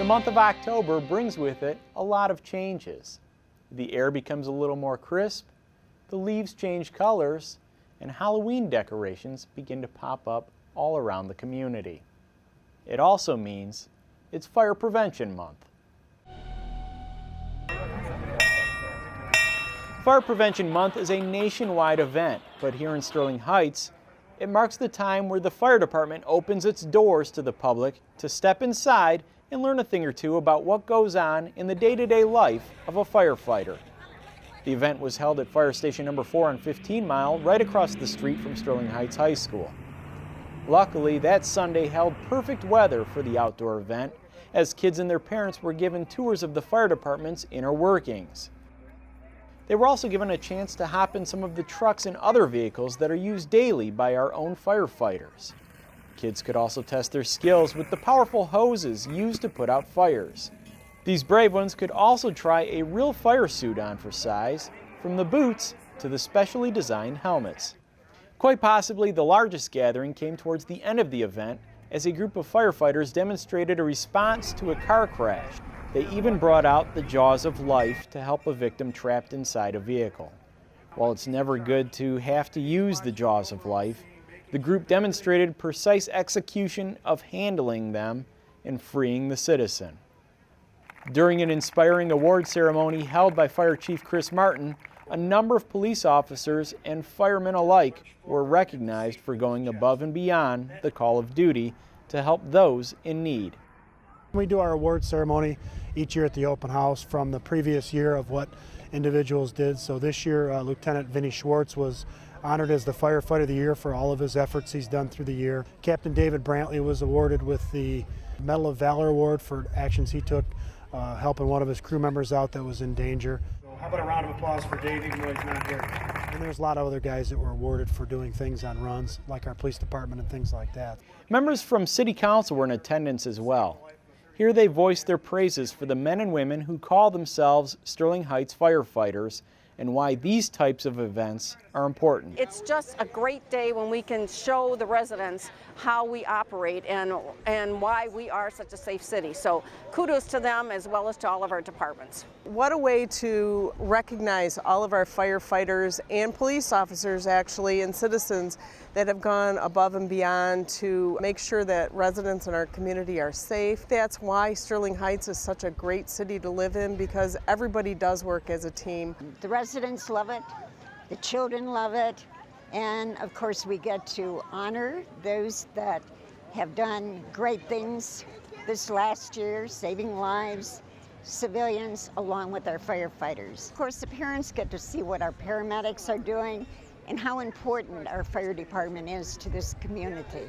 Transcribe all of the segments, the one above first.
month of October brings with it a lot of changes. The air becomes a little more crisp, the leaves change colors, and Halloween decorations begin to pop up all around the community. It also means it's Fire Prevention Month. Fire Prevention Month is a nationwide event, but here in Sterling Heights, it marks the time where the fire department opens its doors to the public to step inside and learn a thing or two about what goes on in the day-to-day life of a firefighter. The event was held at Fire Station number 4 on 15 Mile, right across the street from Sterling Heights High School. Luckily, that Sunday held perfect weather for the outdoor event, as kids and their parents were given tours of the fire department's inner workings. They were also given a chance to hop in some of the trucks and other vehicles that are used daily by our own firefighters. Kids could also test their skills with the powerful hoses used to put out fires. These brave ones could also try a real fire suit on for size, from the boots to the specially designed helmets. Quite possibly the largest gathering came towards the end of the event as a group of firefighters demonstrated a response to a car crash. They even brought out the jaws of life to help a victim trapped inside a vehicle. While it's never good to have to use the jaws of life, the group demonstrated precise execution of handling them and freeing the citizen. During an inspiring award ceremony held by Fire Chief Chris Martin, a number of police officers and firemen alike were recognized for going above and beyond the call of duty to help those in need. We do our award ceremony each year at the open house from the previous year of what individuals did. So this year, Lieutenant Vinnie Schwartz was honored as the Firefighter of the Year for all of his efforts he's done through the year. Captain David Brantley was awarded with the Medal of Valor Award for actions he took helping one of his crew members out that was in danger. So how about a round of applause for Dave, even though he's not here. And there's a lot of other guys that were awarded for doing things on runs, like our police department and things like that. Members from City Council were in attendance as well. Here they voiced their praises for the men and women who call themselves Sterling Heights firefighters and why these types of events are important. It's just a great day when we can show the residents how we operate and why we are such a safe city. So kudos to them as well as to all of our departments. What a way to recognize all of our firefighters and police officers actually and citizens that have gone above and beyond to make sure that residents in our community are safe. That's why Sterling Heights is such a great city to live in, because everybody does work as a team. The residents love it, the children love it, and of course we get to honor those that have done great things this last year, saving lives, civilians, along with our firefighters. Of course, the parents get to see what our paramedics are doing and how important our fire department is to this community,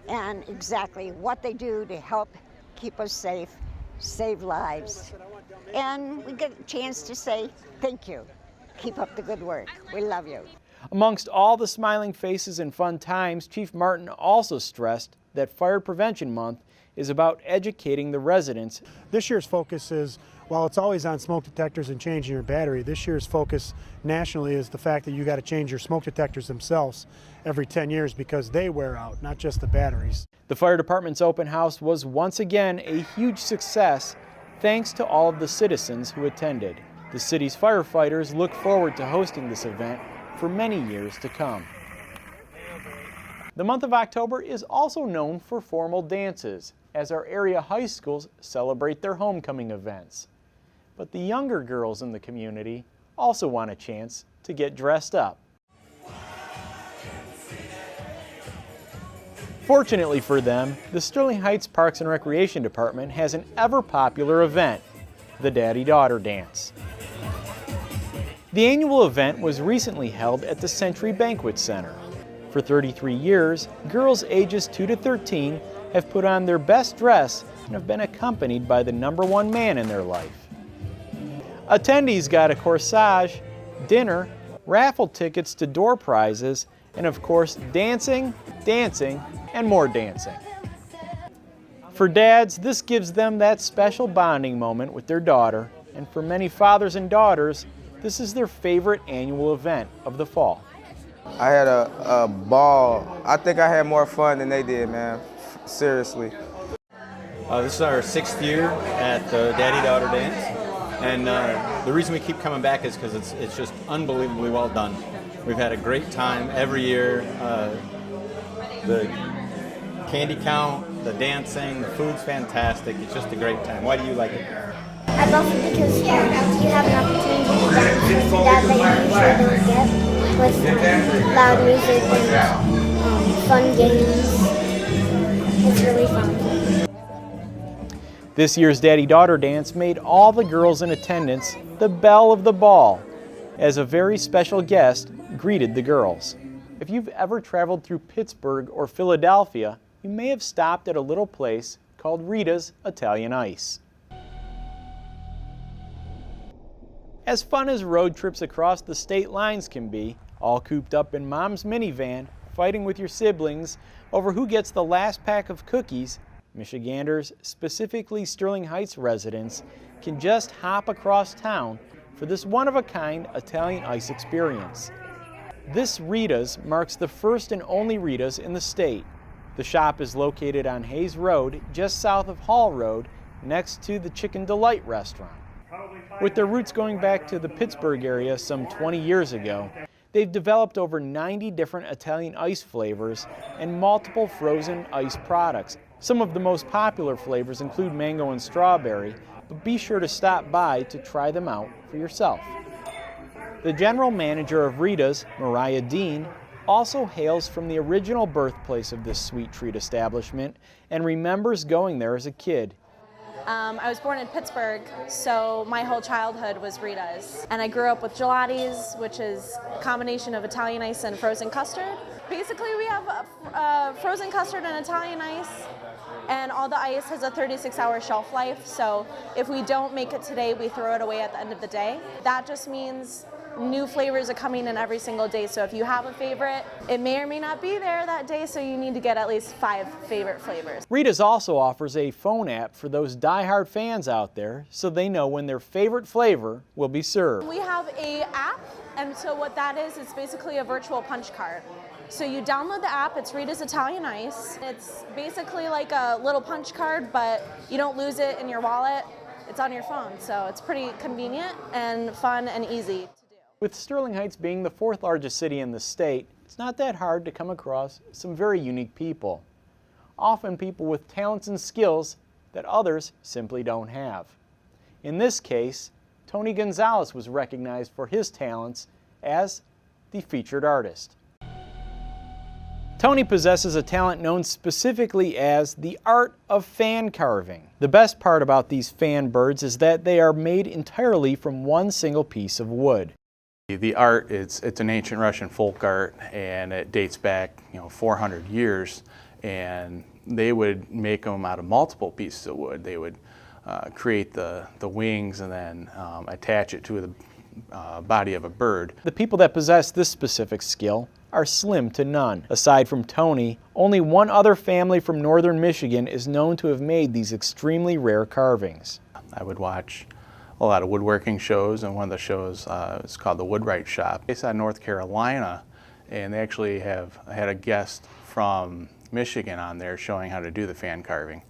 and exactly what they do to help keep us safe, save lives. And we get a chance to say thank you. Keep up the good work. We love you. Amongst all the smiling faces and fun times, Chief Martin also stressed that Fire Prevention Month is about educating the residents. This year's focus is, while it's always on smoke detectors and changing your battery, this year's focus nationally is the fact that you got to change your smoke detectors themselves every 10 years because they wear out, not just the batteries. The fire department's open house was once again a huge success thanks to all of the citizens who attended. The city's firefighters look forward to hosting this event for many years to come. The month of October is also known for formal dances, as our area high schools celebrate their homecoming events. But the younger girls in the community also want a chance to get dressed up. Fortunately for them, the Sterling Heights Parks and Recreation Department has an ever-popular event, the Daddy-Daughter Dance. The annual event was recently held at the Century Banquet Center. For 33 years, girls ages 2 to 13 have put on their best dress and have been accompanied by the _1 man in their life. Attendees got a corsage, dinner, raffle tickets to door prizes, and of course dancing, dancing, and more dancing. For dads, this gives them that special bonding moment with their daughter, and for many fathers and daughters, this is their favorite annual event of the fall. I had a ball. I think I had more fun than they did, man. Seriously. This is our 6th year at the Daddy-Daughter Dance, and the reason we keep coming back is because it's just unbelievably well done. We've had a great time every year. The candy count, the dancing, the food's fantastic. It's just a great time. Why do you like it? I love it because you have an opportunity to dance with your dad that you usually don't get with loud music and fun games. It's really fun. This year's Daddy-Daughter Dance made all the girls in attendance the belle of the ball, as a very special guest greeted the girls. If you've ever traveled through Pittsburgh or Philadelphia, you may have stopped at a little place called Ritas Italian Ice. As fun as road trips across the state lines can be, all cooped up in Mom's minivan, fighting with your siblings over who gets the last pack of cookies, Michiganders, specifically Sterling Heights residents, can just hop across town for this one-of-a-kind Italian ice experience. This Ritas marks the first and only Ritas in the state. The shop is located on Hayes Road, just south of Hall Road, next to the Chicken Delight restaurant. With their roots going back to the Pittsburgh area some 20 years ago, they've developed over 90 different Italian ice flavors and multiple frozen ice products. Some of the most popular flavors include mango and strawberry, but be sure to stop by to try them out for yourself. The general manager of Ritas, Mariah Dean, also hails from the original birthplace of this sweet treat establishment and remembers going there as a kid. I was born in Pittsburgh, so my whole childhood was Ritas. And I grew up with gelatis, which is a combination of Italian ice and frozen custard. Basically, we have frozen custard and Italian ice, and all the ice has a 36-hour shelf life, so if we don't make it today, we throw it away at the end of the day. That just means new flavors are coming in every single day, so if you have a favorite, it may or may not be there that day, so you need to get at least 5 favorite flavors. Ritas also offers a phone app for those die-hard fans out there, so they know when their favorite flavor will be served. We have an app, and so what that is, it's basically a virtual punch card. So you download the app, it's Ritas Italian Ice. It's basically like a little punch card, but you don't lose it in your wallet. It's on your phone, so it's pretty convenient and fun and easy. With Sterling Heights being the 4th largest city in the state, it's not that hard to come across some very unique people. Often people with talents and skills that others simply don't have. In this case, Tony Gonzalez was recognized for his talents as the featured artist. Tony possesses a talent known specifically as the art of fan carving. The best part about these fan birds is that they are made entirely from one single piece of wood. The art, it's an ancient Russian folk art, and it dates back 400 years, and they would make them out of multiple pieces of wood. They would create the wings and then attach it to the body of a bird. The people that possess this specific skill are slim to none. Aside from Tony, only one other family from northern Michigan is known to have made these extremely rare carvings. I would watch a lot of woodworking shows, and one of the shows is called the Woodwright Shop. It's out of North Carolina, and they actually had a guest from Michigan on there showing how to do the fan carving.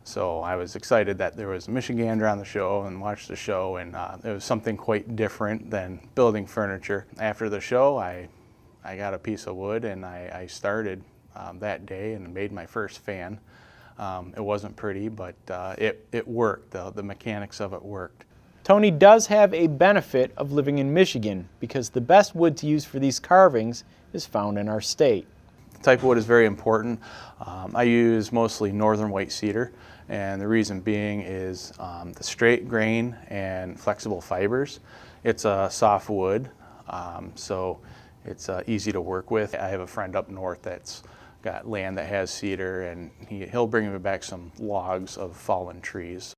So I was excited that there was a Michigander on the show and watched the show, and it was something quite different than building furniture. After the show, I got a piece of wood, and I started that day and made my first fan. It wasn't pretty, but it worked. The mechanics of it worked. Tony does have a benefit of living in Michigan because the best wood to use for these carvings is found in our state. The type of wood is very important. I use mostly northern white cedar, and the reason being is the straight grain and flexible fibers. It's a soft wood, so it's easy to work with. I have a friend up north that's got land that has cedar, and he'll bring me back some logs of fallen trees.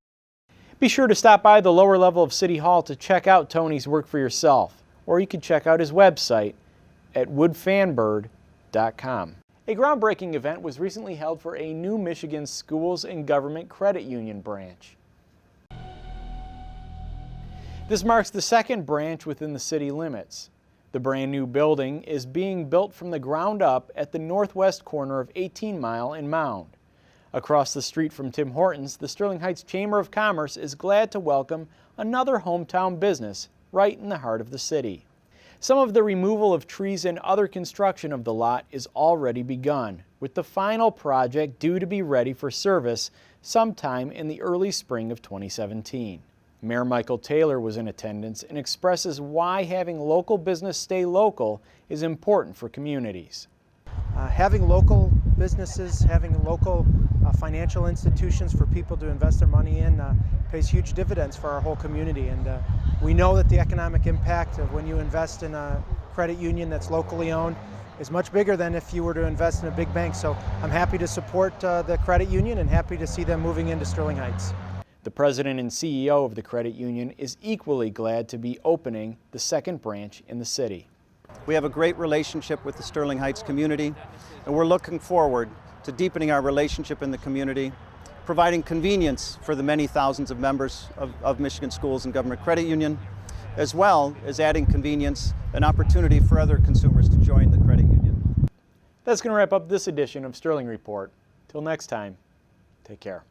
Be sure to stop by the lower level of City Hall to check out Tony's work for yourself, or you can check out his website at woodfanbird.com. A groundbreaking event was recently held for a new Michigan Schools and Government Credit Union branch. This marks the second branch within the city limits. The brand new building is being built from the ground up at the northwest corner of 18 Mile and Mound. Across the street from Tim Hortons, the Sterling Heights Chamber of Commerce is glad to welcome another hometown business right in the heart of the city. Some of the removal of trees and other construction of the lot is already begun, with the final project due to be ready for service sometime in the early spring of 2017. Mayor Michael Taylor was in attendance and expresses why having local business stay local is important for communities. Having local businesses, having local financial institutions for people to invest their money in pays huge dividends for our whole community. And we know that the economic impact of when you invest in a credit union that's locally owned is much bigger than if you were to invest in a big bank. So I'm happy to support the credit union and happy to see them moving into Sterling Heights. The president and CEO of the credit union is equally glad to be opening the second branch in the city. We have a great relationship with the Sterling Heights community, and we're looking forward to deepening our relationship in the community, providing convenience for the many thousands of members of Michigan Schools and Government Credit Union, as well as adding convenience and opportunity for other consumers to join the credit union. That's going to wrap up this edition of Sterling Report. Till next time, take care.